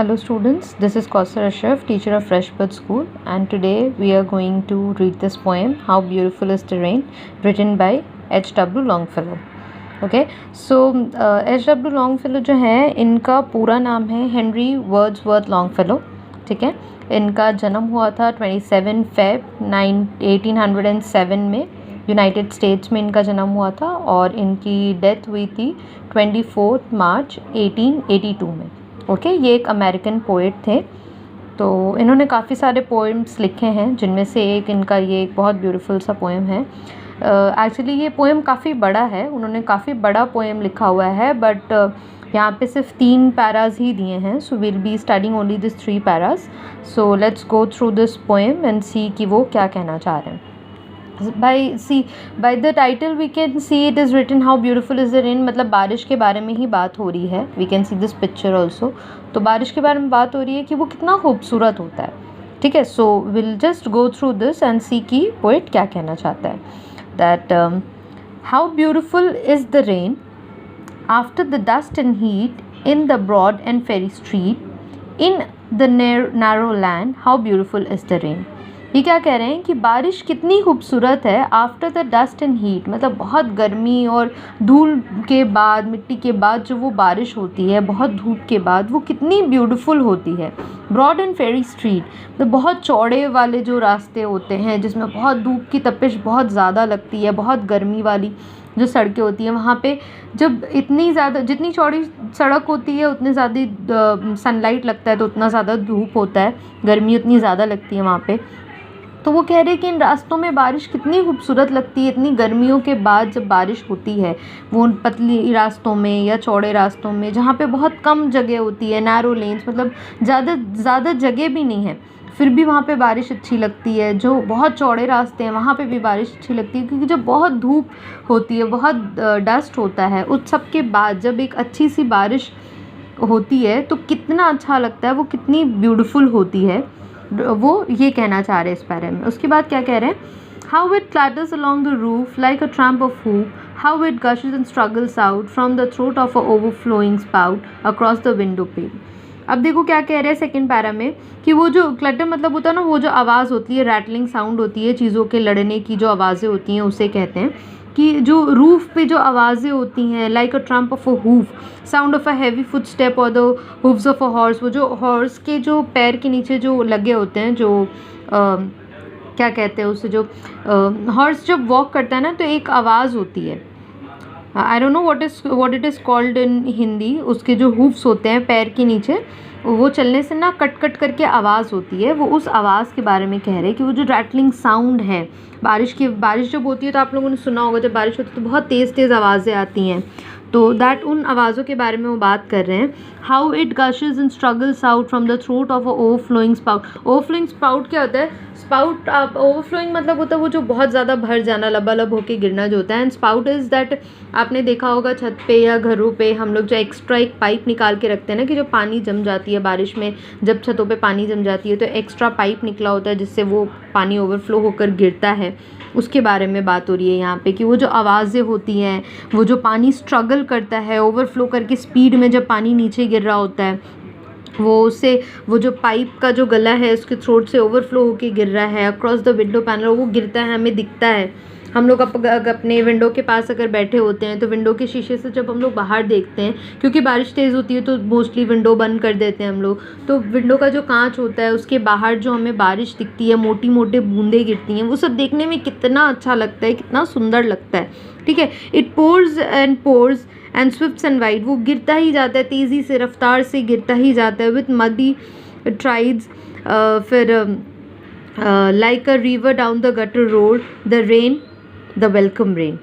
Hello students, this is Kausar Ashraf, teacher of Freshbird School, and today we are going to read this poem, How Beautiful is the Rain, written by H.W. Longfellow. Okay, so H.W. Longfellow जो है इनका पूरा नाम है Henry Wordsworth Longfellow. ठीक है, इनका जन्म हुआ था 27 फेब 1807 में यूनाइटेड स्टेट्स में इनका जन्म हुआ था और इनकी डेथ हुई थी 24 मार्च 1882 में. ओके, ये एक अमेरिकन पोइट थे. तो इन्होंने काफ़ी सारे पोएम्स लिखे हैं जिनमें से एक इनका ये एक बहुत ब्यूटीफुल सा पोएम है. एक्चुअली ये पोएम काफ़ी बड़ा है, उन्होंने काफ़ी बड़ा पोएम लिखा हुआ है, बट यहाँ पे सिर्फ 3 पैराज ही दिए हैं. So will be studying only this 3 paras. So let's go through this poem and see कि वो क्या कहना चाह रहे हैं. by the title we can see it is written how beautiful is the rain. मतलब बारिश के बारे में ही बात हो रही है. we can see this picture also. तो बारिश के बारे में बात हो रही है कि वो कितना खूबसूरत होता है. ठीक है, so we'll just go through this and see कि poet क्या कहना चाहता है. that how beautiful is the rain after the dust and heat in the broad and fairy street in the narrow land. how beautiful is the rain. ये क्या कह रहे हैं कि बारिश कितनी खूबसूरत है after the dust and heat. मतलब बहुत गर्मी और धूल के बाद, मिट्टी के बाद जो वो बारिश होती है, बहुत धूप के बाद, वो कितनी ब्यूटीफुल होती है. ब्रॉड एंड फेरी स्ट्रीट, तो बहुत चौड़े वाले जो रास्ते होते हैं जिसमें बहुत धूप की तपिश बहुत ज़्यादा लगती है, बहुत गर्मी वाली जो सड़कें होती हैं, वहाँ पे जब इतनी ज़्यादा, जितनी चौड़ी सड़क होती है उतनी ज़्यादा सनलाइट लगता है, तो उतना ज़्यादा धूप होता है, गर्मी उतनी ज़्यादा लगती है वहाँ पे. तो वो कह रहे हैं कि इन रास्तों में बारिश कितनी खूबसूरत लगती है इतनी गर्मियों के बाद जब बारिश होती है. वो पतली रास्तों में या चौड़े रास्तों में जहाँ पे बहुत कम जगह होती है, नैरो लेन्स, मतलब ज़्यादा जगह भी नहीं है, फिर भी वहाँ पे बारिश अच्छी लगती है. जो बहुत चौड़े रास्ते हैं वहाँ पे भी बारिश अच्छी लगती है, क्योंकि जब बहुत धूप होती है, बहुत डस्ट होता है, उस सब के बाद जब एक अच्छी सी बारिश होती है तो कितना अच्छा लगता है, वो कितनी ब्यूटीफुल होती है. वो ये कहना चाह रहे हैं इस बारे में. उसके बाद क्या कह रहे हैं, how it clatters along the roof like a tramp of hoop, how it gushes and struggles out from the throat of a overflowing spout across the window pane. अब देखो क्या कह रहे हैं सेकंड पैरा में कि वो जो क्लटर मतलब होता है ना, वो जो आवाज़ होती है, रैटलिंग साउंड होती है, चीज़ों के लड़ने की जो आवाज़ें होती हैं उसे कहते हैं. कि जो रूफ़ पे जो आवाज़ें होती हैं, like a tramp of a hoof, sound of a heavy foot step और the hoofs of a horse. वो जो हॉर्स के जो पैर के नीचे जो लगे होते हैं, जो क्या कहते हैं उसे, जो हॉर्स जब वॉक करता है ना तो एक आवाज़ होती है. I don't know what it is called in Hindi. उसके जो हूफ्स होते हैं पैर के नीचे, वो चलने से ना कट कट करके आवाज़ होती है. वो उस आवाज़ के बारे में कह रहे हैं कि वो जो रैटलिंग साउंड है बारिश जब होती है, तो आप लोगों ने सुना होगा जब बारिश होती है तो बहुत तेज़ आवाज़ें आती हैं. तो दैट उन आवाज़ों के बारे में वो बात कर रहे हैं. How it gushes and struggles out from the throat of a overflowing spout. Overflowing spout क्या होता है? स्पाउट, आप ओवरफ्लोइंग मतलब होता है वो जो बहुत ज़्यादा भर जाना, लबालब होके गिरना जो होता है. एंड स्पाउट इज़ दैट, आपने देखा होगा छत पे या घरों पे हम लोग जो एक्स्ट्रा एक पाइप निकाल के रखते हैं ना, कि जो पानी जम जाती है बारिश में, जब छतों पे पानी जम जाती है तो एक्स्ट्रा पाइप निकला होता है जिससे वो पानी ओवरफ्लो होकर गिरता है. उसके बारे में बात हो रही है यहाँ पे कि वो जो आवाज़ें होती हैं, वो जो पानी स्ट्रगल करता है ओवरफ्लो करके स्पीड में, जब पानी नीचे गिर रहा होता है, वो जो पाइप का जो गला है उसके थ्रोट से ओवरफ्लो होके गिर रहा है अक्रॉस द विंडो पैनल. वो गिरता है, हमें दिखता है. हम लोग अपने विंडो के पास अगर बैठे होते हैं तो विंडो के शीशे से जब हम लोग बाहर देखते हैं, क्योंकि बारिश तेज़ होती है तो मोस्टली विंडो बंद कर देते हैं हम लोग, तो विंडो का जो कांच होता है उसके बाहर जो हमें बारिश दिखती है, मोटी मोटी बूंदें गिरती हैं, वो सब देखने में कितना अच्छा लगता है, कितना सुंदर लगता है. ठीक है, it pores and Swift's and wide. वो गिरता ही जाता है, तेज़ी से, रफ्तार से गिरता ही जाता है. विथ मडी ट्राइड्स, फिर like a river down the gutter road the rain the welcome rain.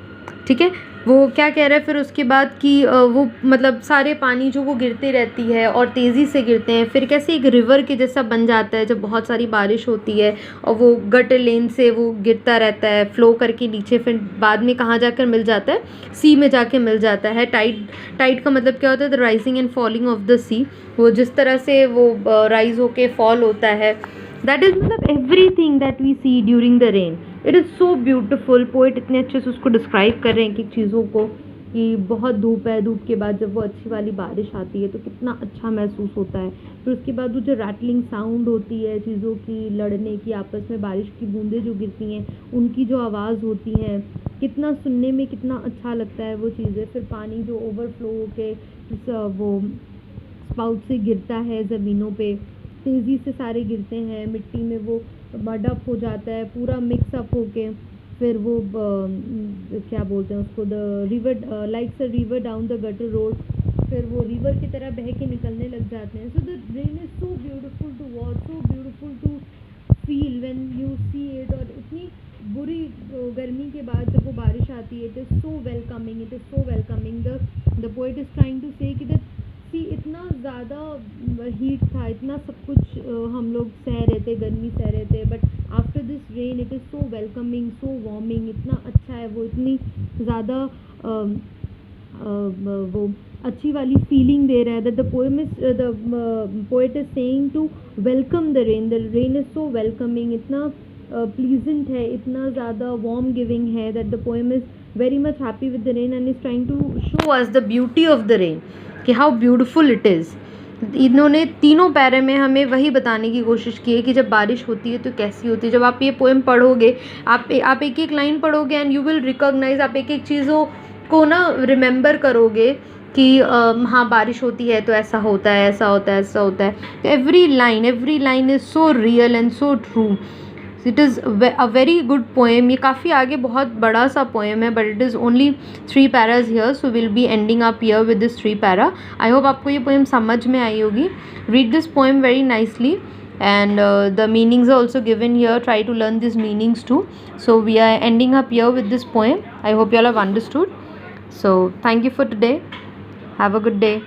ठीक है, वो क्या कह रहा है फिर उसके बाद कि वो मतलब सारे पानी जो वो गिरते रहती है और तेज़ी से गिरते हैं, फिर कैसे एक रिवर के जैसा बन जाता है जब बहुत सारी बारिश होती है, और वो गटर लेन से वो गिरता रहता है फ्लो करके नीचे, फिर बाद में कहाँ जाकर मिल जाता है, सी में जाके मिल जाता है. टाइड का मतलब क्या होता है? The rising and falling of the sea. वो जिस तरह से वो राइज होके फॉल होता है, दैट इज़ मतलब everything that we see during the rain. It is so beautiful. Poet इतने अच्छे से उसको डिस्क्राइब कर रहे हैं कि चीज़ों को कि बहुत धूप है, धूप के बाद जब वो अच्छी वाली बारिश आती है तो कितना अच्छा महसूस होता है। फिर उसके बाद वो जो रैटलिंग साउंड होती है चीज़ों की लड़ने की, आपस में बारिश की बूंदें जो गिरती हैं उनकी जो आवाज़ होती है, कितना सुनने में कितना अच्छा लगता है वो चीज़ें। फिर पानी जो ओवरफ्लो होके वो स्पाउट से गिरता है ज़मीनों पे, तेज़ी से सारे गिरते हैं, मिट्टी में वो मड अप हो जाता है पूरा मिक्स अप होके। फिर वो क्या बोलते हैं उसको, the river likes a river down the gutter road, फिर वो रिवर की तरह बह के निकलने लग जाते हैं। So the rain is so beautiful to watch, so beautiful to feel when you see it. और इतनी बुरी गर्मी के बाद जब वो बारिश आती है, it is so welcoming, it is so welcoming. The poet is trying to say कि दैट सी इतना ज़्यादा हीट था, इतना सब कुछ हम लोग सह रहे थे, गर्मी सह रहे थे, but after this rain it is so welcoming, so warming, इतना अच्छा है वो, इतनी ज़्यादा वो अच्छी वाली फीलिंग दे रहा है। That the poem is the poet is saying to welcome the rain is so welcoming, इतना प्लीजेंट है, इतना ज़्यादा वार्म गिविंग है। That the poem is very much happy with the rain and is trying to show us the beauty of the rain, कि how beautiful it is. इन्होंने तीनों पैरे में हमें वही बताने की कोशिश की है कि जब बारिश होती है तो कैसी होती है। जब आप ये पोएम पढ़ोगे, आप एक एक लाइन पढ़ोगे एंड यू विल रिकॉग्नाइज, आप एक एक चीज़ों को ना रिमेंबर करोगे कि हाँ बारिश होती है तो ऐसा होता है, ऐसा होता है, ऐसा होता है। Every line is so real and so true. It is a very good poem. ये काफ़ी आगे बहुत बड़ा सा पोएम है, but it is only 3 paras here, so will be ending up here with this 3 para. I hope आपको ये poem समझ में आई होगी। Read this poem very nicely and the meanings are also given here. Try to learn these meanings too. So we are ending up here with this poem. I hope you all have understood. So thank you for today. Have a good day.